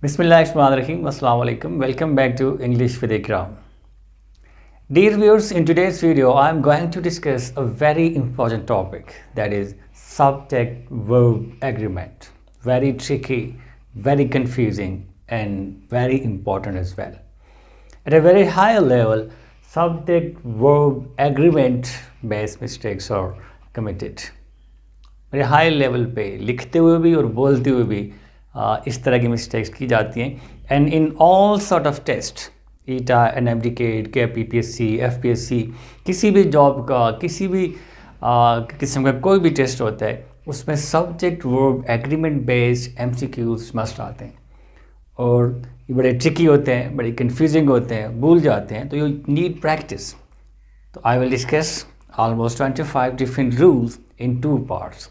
Bismillahirrahmanirrahim. Assalamu alaikum. Welcome back to English with Ikram. Dear viewers, in today's video, I am going to discuss a very important topic, that is subject-verb agreement. Very tricky, very confusing, and very important as well. At a very high level, subject-verb agreement-based mistakes are committed. very high level पे लिखते हुए भी और बोलते हुए भी इस तरह की मिस्टेक्स की जाती हैं and in all sort of test etea and mdcat के PPSC FPSC किसी भी जॉब का किसी भी किस्म का कोई भी टेस्ट होता है उसमें subject verb agreement based MCQs must आते हैं और ये बड़े ट्रिकी होते हैं, बड़े कंफ्यूजिंग होते हैं, भूल जाते हैं, तो यू नीड प्रैक्टिस. तो I will discuss almost 25 different rules in two parts.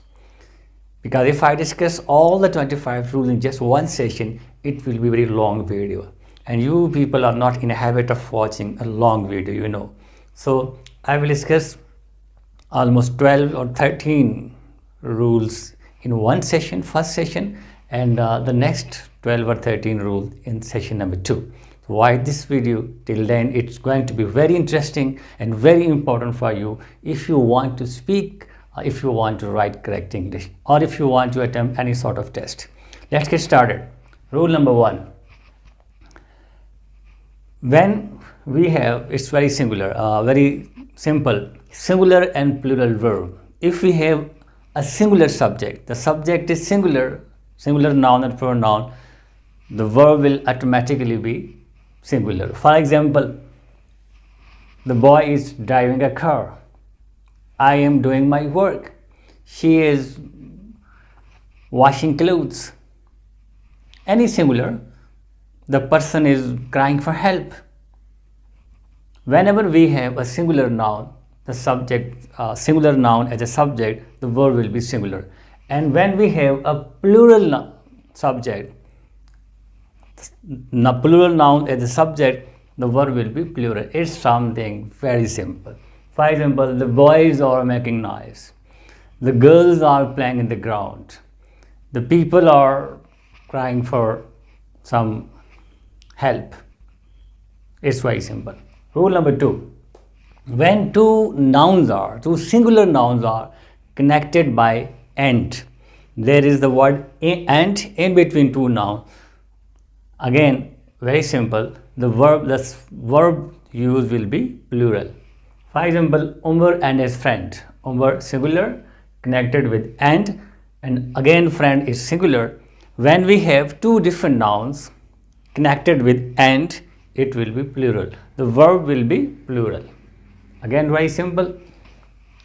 Because if I discuss all the 25 rules in just one session, it will be a very long video. And you people are not in a habit of watching a long video, you know. So I will discuss almost 12 or 13 rules in one session, first session, and the next 12 or 13 rules in session number 2. So why this video? Till then, it's going to be very interesting and very important for you if you want to speak, if you want to write correct English, or if you want to attempt any sort of test. Let's get started. Rule number 1. When we have, it's very singular, very simple, singular and plural verb. If we have a singular subject, the subject is singular noun and pronoun, the verb will automatically be singular. For example, the boy is driving a car. I am doing my work. She is washing clothes. Any singular, the person is crying for help. Whenever we have a singular noun, the subject, singular noun as a subject, the verb will be singular. And when we have a plural subject, plural noun as a subject, the verb will be plural. It's something very simple. For example, the boys are making noise. The girls are playing in the ground. The people are crying for some help. It's very simple. Rule number 2. When two singular nouns are connected by and, there is the word and in between two nouns. Again, very simple. The verb used will be plural. For example, Umar and his friend. Umar singular connected with and again friend is singular. When we have two different nouns connected with and, it will be plural. The verb will be plural. Again, very simple.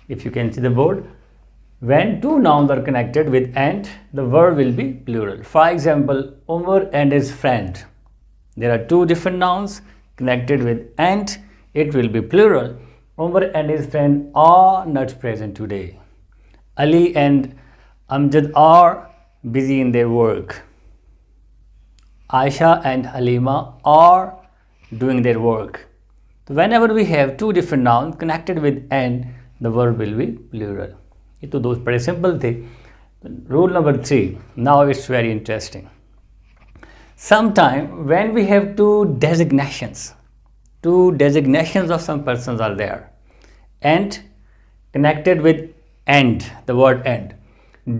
If you can see the board, when two nouns are connected with and, the verb will be plural. For example, Umar and his friend. There are two different nouns connected with and, it will be plural. Umar and his friend are not present today. Ali and Amjad are busy in their work. Aisha and Halima are doing their work. So whenever we have two different nouns connected with and, the verb will be plural. ये तो दोस्त बड़े simple थे. Rule number 3. Now it's very interesting. Sometime when we have two designations of some persons are there and connected with and, the word and,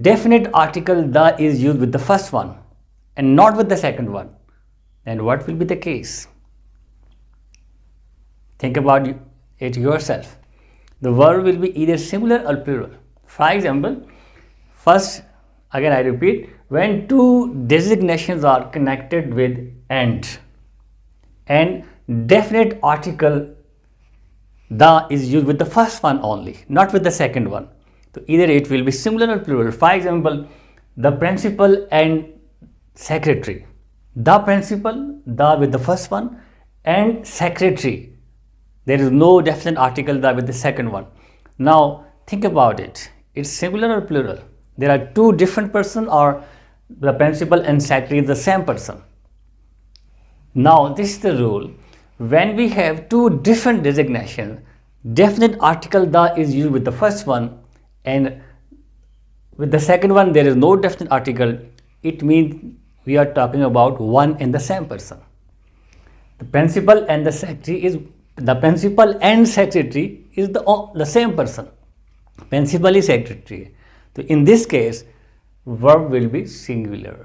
definite article the is used with the first one and not with the second one, then what will be the case? Think about it yourself. The verb will be either singular or plural. For example, first, again I repeat, when two designations are connected with and definite article the is used with the first one only, not with the second one. So either it will be singular or plural. For example, the principal and secretary. The principal, the with the first one, and secretary. There is no definite article the with the second one. Now think about it. It's singular or plural? There are two different persons, or the principal and secretary is the same person. Now this is the rule. When we have two different designations, definite article the is used with the first one and with the second one there is no definite article. It means we are talking about one and the same person. The principal and the secretary is the same person. Principal is secretary. So in this case, verb will be singular.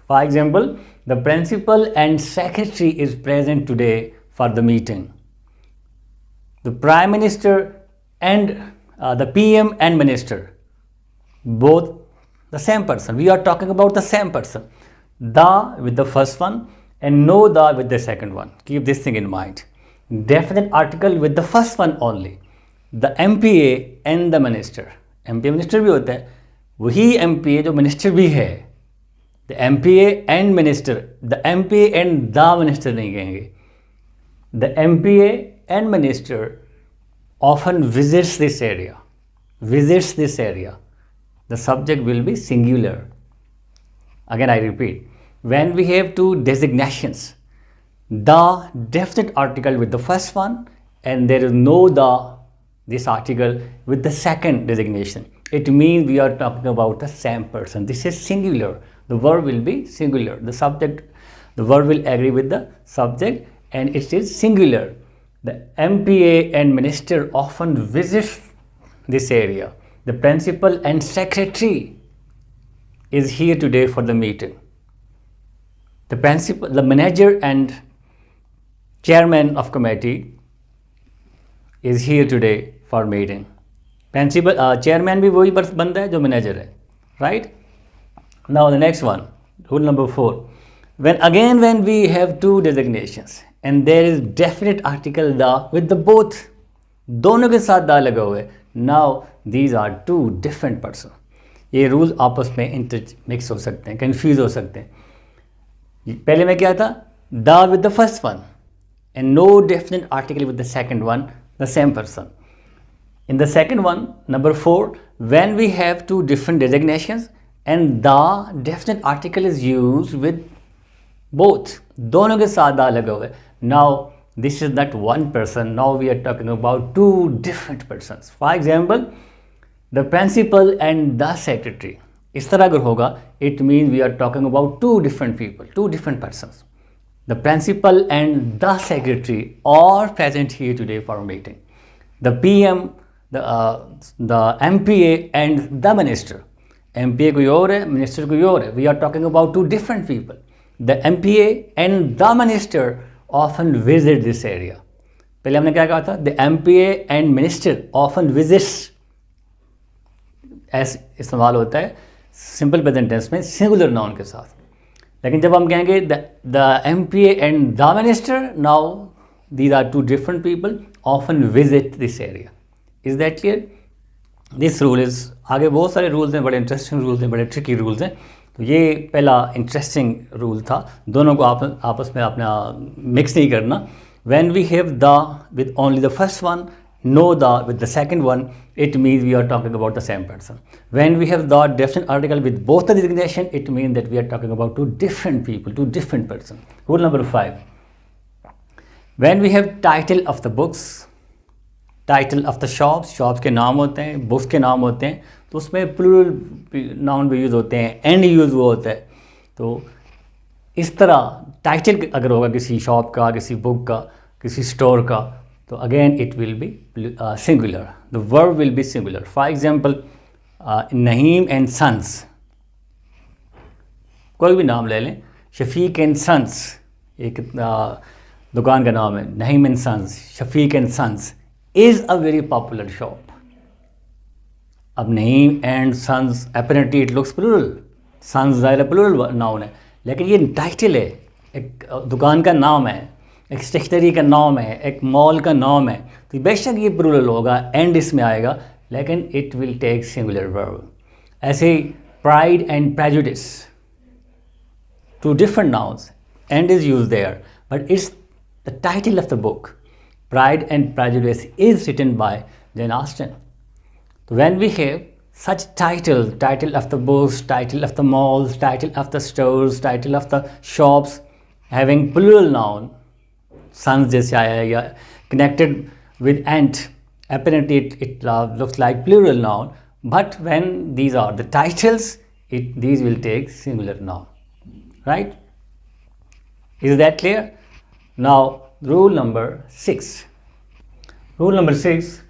For example, the principal and secretary is present today for the meeting. The prime minister and the PM and minister, both the same person. We are talking about the same person. The with the first one and no the with the second one. Keep this thing in mind. Definite article with the first one only. The MPA and the minister. MPA minister भी होता है, वही MPA जो minister भी है. The MPA and minister. The MPA and the minister नहीं कहेंगे. The MPA and minister often visits this area. The subject will be singular. Again, I repeat. When we have two designations, the definite article with the first one and there is no this article with the second designation, it means we are talking about the same person. This is singular. The verb will be singular. The verb will agree with the subject and it is singular. The MPA and minister often visit this area. The principal and secretary is here today for the meeting. The manager and chairman of committee is here today for meeting. Chairman भी वही बंदा है जो manager है, right? Now the next one, rule number 4. When we have two designations and there is definite article the with the both, दोनों के साथ दा लगा हुआ है. Now these are two different persons. ये rules आपस में mix हो सकते हैं, confuse हो सकते हैं. पहले में क्या था? The with the first one and no definite article with the second one, the same person. In the second one, number 4, when we have two different designations and the definite article is used with both, दोनों के साथ दा लगा हुआ है. Now this is not one person. Now we are talking about two different persons. For example, the principal and the secretary. इस तरह अगर होगा, it means we are talking about two different people, two different persons. The principal and the secretary are present here today for a meeting. The PM, the MPA and the minister. MPA कोई और है, minister कोई और है. We are talking about two different people. The MPA and the minister often visit this area. पहले हमने क्या कहा था? The MPA and minister often visits. ऐसे इस्तेमाल होता है सिंपल प्रेजेंट टेंस में सिंगुलर नाउन के साथ. लेकिन जब हम कहेंगे the MPA and the minister, now these are two different people often visit this area. Is that clear? This rule is, आगे बहुत सारे रूल्स हैं, बड़े इंटरेस्टिंग रूल्स हैं, बड़े ट्रिकी रूल्स हैं. तो ये पहला इंटरेस्टिंग रूल था. दोनों को आपस में अपना मिक्स नहीं करना. When we have the with only the first one, no the with the second one, it means we are talking about the same person. When we have the definite article with both the designation, it means that we are talking about two different people, two different persons. Rule number 5. When we have title of the books, title of the shops, shops के नाम होते हैं, books के नाम होते हैं, तो उसमें plural noun भी यूज़ होते हैं, and यूज़ वो होता है. तो इस तरह टाइटल अगर होगा किसी शॉप का, किसी बुक का, किसी स्टोर का, तो again it will be singular. The verb will be singular. For example, Naeem and sons, कोई भी नाम ले लें, शफीक एंड सन्स एक दुकान का नाम है, Naeem and sons, Shafiq and sons is a very popular shop. अब Naeem and sons apparently it looks plural, sons ज़ाहिर प्लूरल नाउन है, लेकिन ये टाइटल है, एक दुकान का नाम है, एक स्टेशनरी का नाम है, एक मॉल का नाम है, तो बेशक ये प्लूरल होगा, एंड इसमें आएगा, लेकिन it will take singular verb. ऐसे pride and prejudice, two different nouns, and is use there, but it's the title of the book. Pride and prejudice is written by Jane Austen. तो when we have such title of the books, title of the malls, title of the stores, title of the shops having plural noun, sons जैसे आया है, या connected with and, apparently it looks like plural noun, but when these are the titles, these will take singular noun. right? Is that clear? Now, rule number 6. Rule number 6,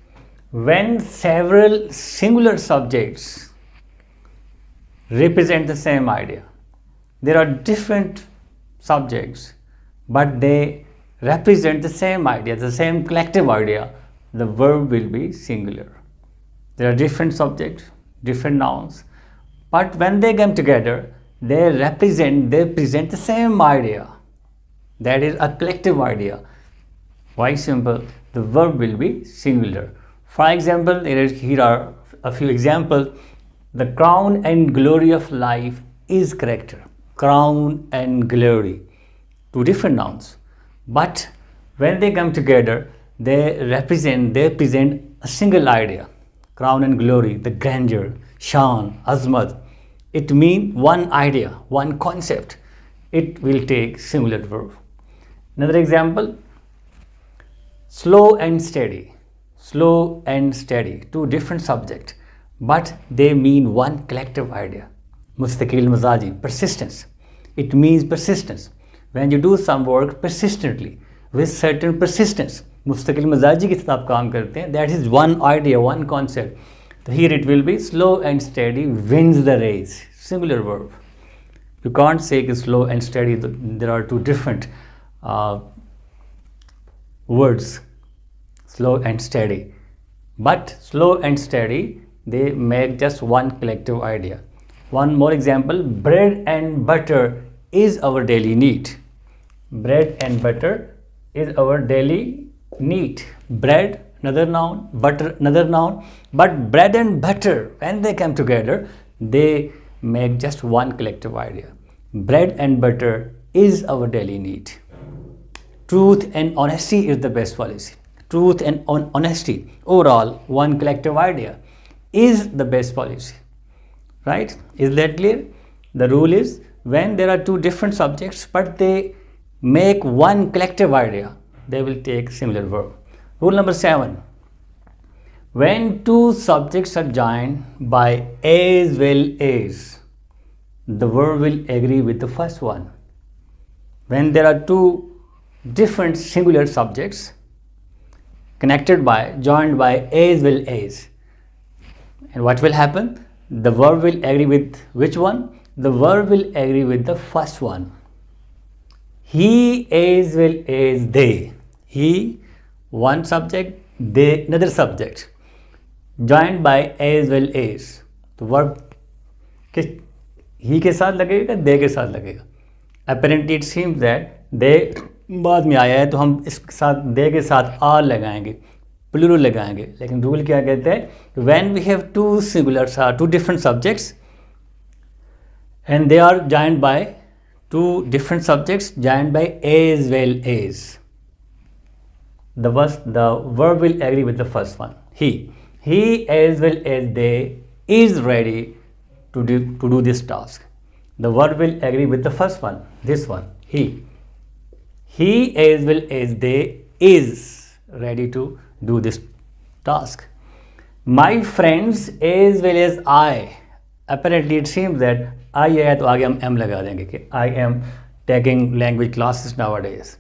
when several singular subjects represent the same idea, there are different subjects, but they represent the same idea, the same collective idea, the verb will be singular. There are different subjects, different nouns, but when they come together, they present the same idea. That is a collective idea. Why simple? The verb will be singular. For example, here are a few examples. The crown and glory of life is character. Crown and glory, two different nouns, but when they come together, they present a single idea. Crown and glory, the grandeur, shan, azmat. It means one idea, one concept. It will take singular verb. Another example, slow and steady. Slow and steady, two different subjects, but they mean one collective idea. Mustaqil mazaji, persistence. It means persistence. When you do some work persistently, with certain persistence, mustaqil mazaji के साथ आप काम करते हैं, that is one idea, one concept. So here it will be slow and steady wins the race. Singular verb. You can't say कि slow and steady. There are two different words, slow and steady. But slow and steady, they make just one collective idea. One more example, bread and butter is our daily need. Bread and butter is our daily need. Bread, another noun, butter, another noun. But bread and butter, when they come together, they make just one collective idea. Bread and butter is our daily need. Truth and honesty is the best policy. Truth and honesty, overall, one collective idea, is the best policy. Right? Is that clear? The rule is when there are two different subjects but they make one collective idea, they will take similar verb. Rule number 7. When two subjects are joined by as well as, the verb will agree with the first one. When there are two different singular subjects joined by as well as, and what will happen? The verb will agree with which one? The verb will agree with the first one. He as well as they. He, one subject, they, another subject. Joined by as well as. तो verb he के साथ लगेगा, they के साथ लगेगा. Apparently it seems that they बाद में आया है तो हम इसके साथ they के साथ are लगाएंगे, plural लगाएंगे. लेकिन रूल क्या कहते हैं? When we have two singulars, two different subjects, and they are joined by two different subjects joined by as well as, the verb will agree with the first one. He as well as they is ready to do this task. The verb will agree with the first one, this one, he as well as they is ready to do this task. My friends as well as I. Apparently it seems that I है तो आगे हम M लगा देंगे कि I am taking language classes nowadays.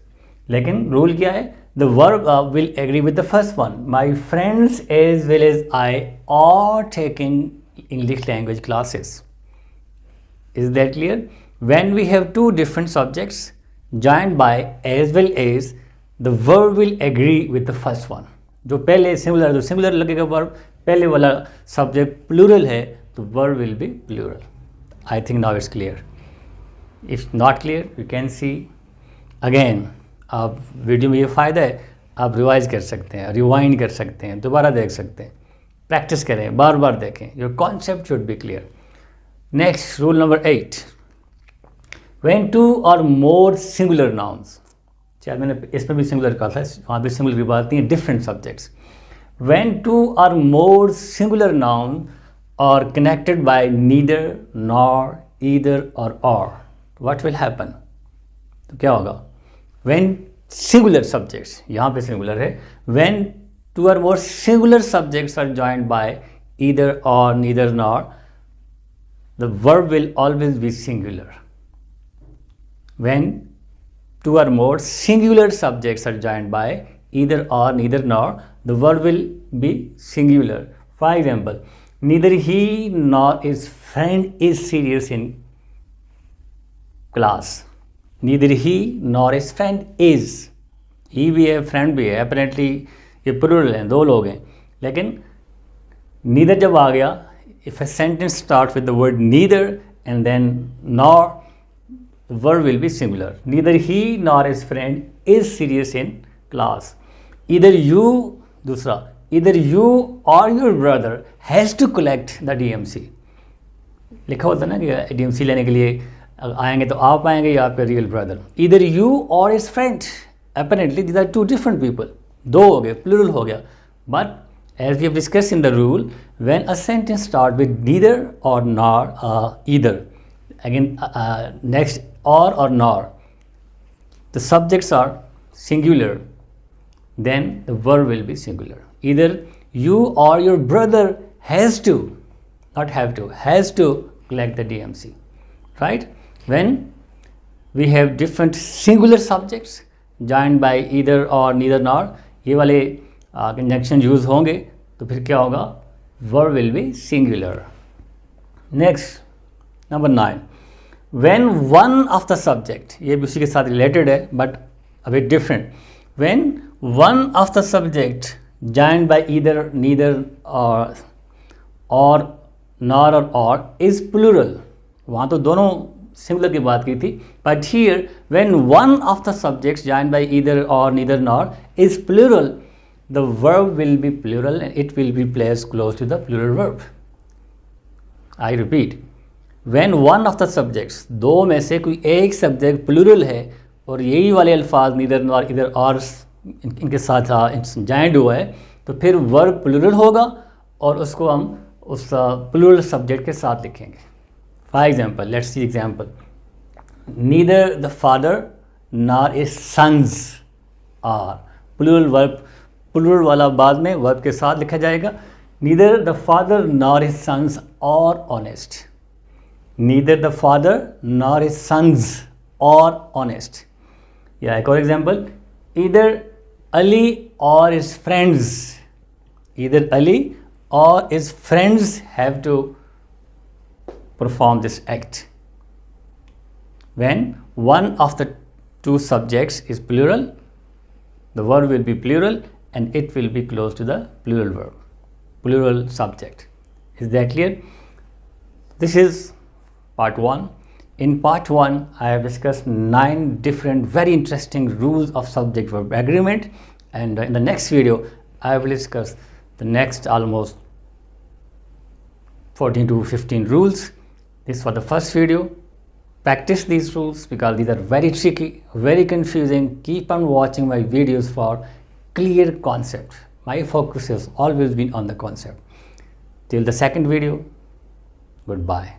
लेकिन rule क्या है? The verb will agree with the first one. My friends as well as I are taking English language classes. Is that clear? When we have two different subjects joined by as well as, the verb will agree with the first one. जो पहले singular, जो singular लगेगा verb, पहले वाला subject plural है तो verb will be plural. I think now it's clear. If not clear, you can see again. आप video में ये फ़ायदा है, आप रिवाइज कर सकते हैं, रिवाइंड कर सकते हैं, दोबारा देख सकते हैं, प्रैक्टिस करें, बार बार देखें. Your concept should be clear. Next rule number 8. When two or more singular nouns, शायद मैंने इसमें भी सिंगुलर कहा था, वहाँ भी सिंगुलर की बात नहीं है, different subjects. When two or more singular noun are connected by neither, nor, either or what will happen? तो क्या होगा? When singular subjects, यहाँ पे singular है, when two or more singular subjects are joined by either or, neither nor, the verb will always be singular. when two or more singular subjects are joined by either or, neither nor, the verb will be singular. For example, neither he nor his friend is serious in class. Neither he nor his friend is. He भी है, friend भी है. Apparently ये plural हैं, दो लोग हैं. लेकिन neither जब आ गया, if a sentence starts with the word neither and then nor, the verb will be singular. Neither he nor his friend is serious in class. Either you, दूसरा, either you or your brother has to collect the DMC. लिखा होता है ना कि DMC लेने के लिए आएंगे तो आप आएंगे या आपके real brother. Either you or his friend. Apparently these are two different people. दो हो गए, plural हो गया. But as we have discussed in the rule, when a sentence starts with neither or nor, either, again next or nor, the subjects are singular, then the verb will be singular. Either you or your brother has to, not have to, has to collect the DMC, right? When we have different singular subjects joined by either or, neither nor, ये वाले conjunction use होंगे तो फिर क्या होगा? Verb will be singular. Next, number 9. When one of the subject, ये भी उसी के साथ related है but a bit different. When one of the subject joined by either, neither or nor or is plural. वहाँ तो दोनों singular की बात की थी. But here, when one of the subjects joined by either or, neither nor is plural, the verb will be plural and it will be placed close to the plural verb. I repeat, when one of the subjects, दो में से कोई एक subject plural है और यही वाले अल्फाज neither nor, either or इनके साथ joined हुआ है तो फिर verb plural होगा और उसको हम उस plural subject के साथ लिखेंगे. For example, let's see example. Neither the father nor his sons are. Plural verb, plural वाला बाद में verb के साथ लिखा जाएगा. Neither the father nor his sons are honest. Neither the father nor his sons are honest. Yeah, एक और example. Either Ali or his friends. Either Ali or his friends have to perform this act. When one of the two subjects is plural, the verb will be plural and it will be close to the plural verb, plural subject. Is that clear? This is part 1. In part 1, I have discussed 9 different very interesting rules of subject-verb agreement, and in the next video, I will discuss the next almost 14 to 15 rules. This was the first video. Practice these rules because these are very tricky, very confusing. Keep on watching my videos for clear concept. My focus has always been on the concept. Till the second video, goodbye.